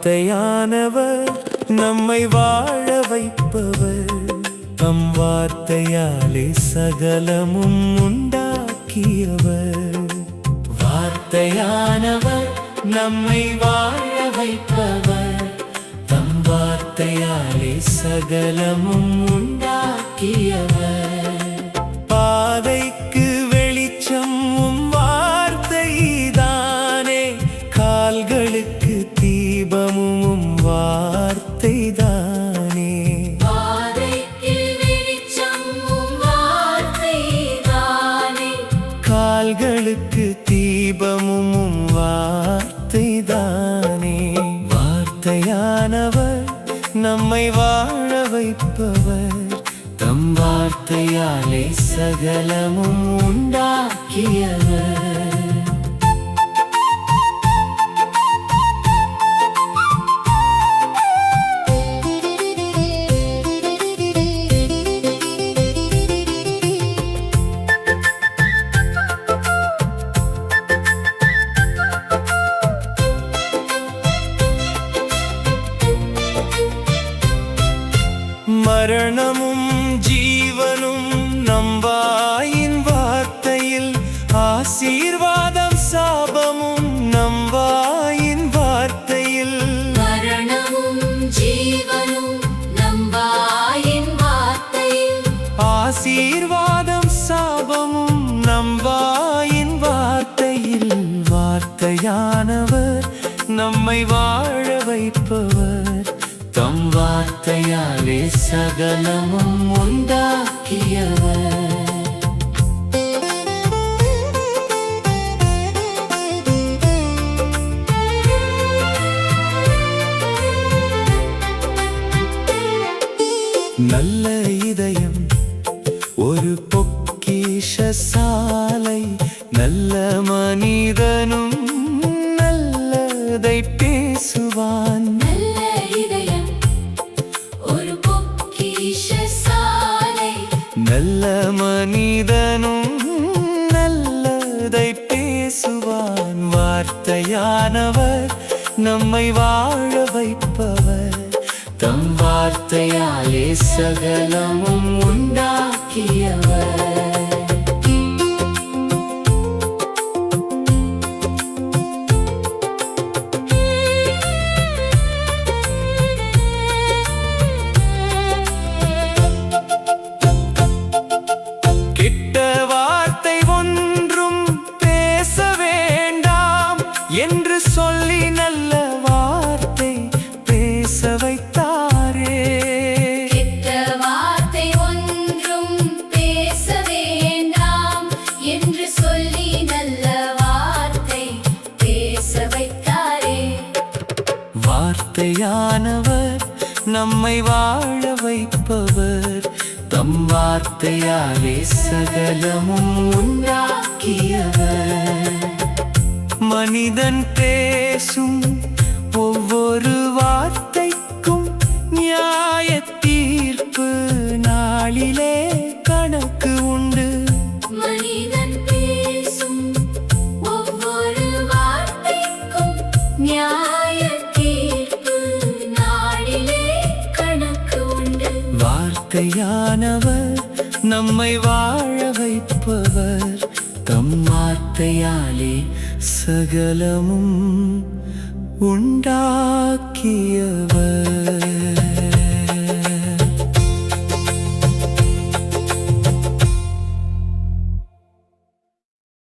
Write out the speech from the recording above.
வார்த்தையானவர் நம்மை வாழ வைப்பவர் தம் வார்த்தையாலே சகலமும் உண்டாக்கியவர் வார்த்தையானவர் நம்மை வாழ வைப்பவர் தம் வார்த்தையாலே சகலமும் உண்டாக்கியவர் பாதைக்கு வெளிச்சம் வார்த்தைதானே கால்களுக்கு தீபமும் வார்த்தைதானே பாதைக்கு வெளிச்சம் வார்த்தைதானே கால்களுக்கு தீபமும் வார்த்தைதானே வார்த்தையானவர் நம்மை வாழ வைப்பவர் தம் வார்த்தையாலே சகலமும் உண்டாக்கியவர் மரணமும் ஜீவனும் நம் வாயின் வார்த்தையில் ஆசீர்வாதம் சாபமும் நம் வாயின் வார்த்தையில் மரணமும் ஜீவனும் நம் வாயின் வார்த்தையில் ஆசீர்வாதம் சாபமும் நம் வாயின் வார்த்தையில் வார்த்தையானவர் நம்மை வாழ வைப்பவர் தம் வார்த்தையாலே சகலமும் உண்டாக்கியவர் நல்ல இதயம் ஒரு பொக்கிஷ சாலை நல்ல மனிதனும் நல்லதை பேசுவான் நல்ல இதயம் ஒரு பொக்கிஷ சாலை நல்ல மனிதனும் நல்லதை பேசுவான் வார்த்தையானவர் நம்மை வாழ வைப்பவர் தம் வார்த்தையாலே சகலமும் உண்டாக்கியவர் என்று சொல்லி நல்ல வார்த்தை பேச வைத்தாரே கெட்ட வார்த்தை ஒன்றும் பேச வேண்டாம் என்று சொல்லி நல்ல வார்த்தை பேச வைத்தாரே வார்த்தையானவர் நம்மை வாழ வைப்பவர் தம் வார்த்தையாலே சகலமும் உண்டாக்கியவர் மனிதன் பேசும் ஒவ்வொரு வார்த்தைக்கும் நியாய தீர்ப்பு நாளிலே கணக்கு உண்டு மனிதன் பேசும் ஒவ்வொரு வார்த்தைக்கும் நியாய தீர்ப்பு நாளிலே கணக்கு உண்டு வார்த்தையானவர் நம்மை வாழ வைப்பவர் தம் வார்த்தையாலே சகலமும் உண்டாக்கியவர்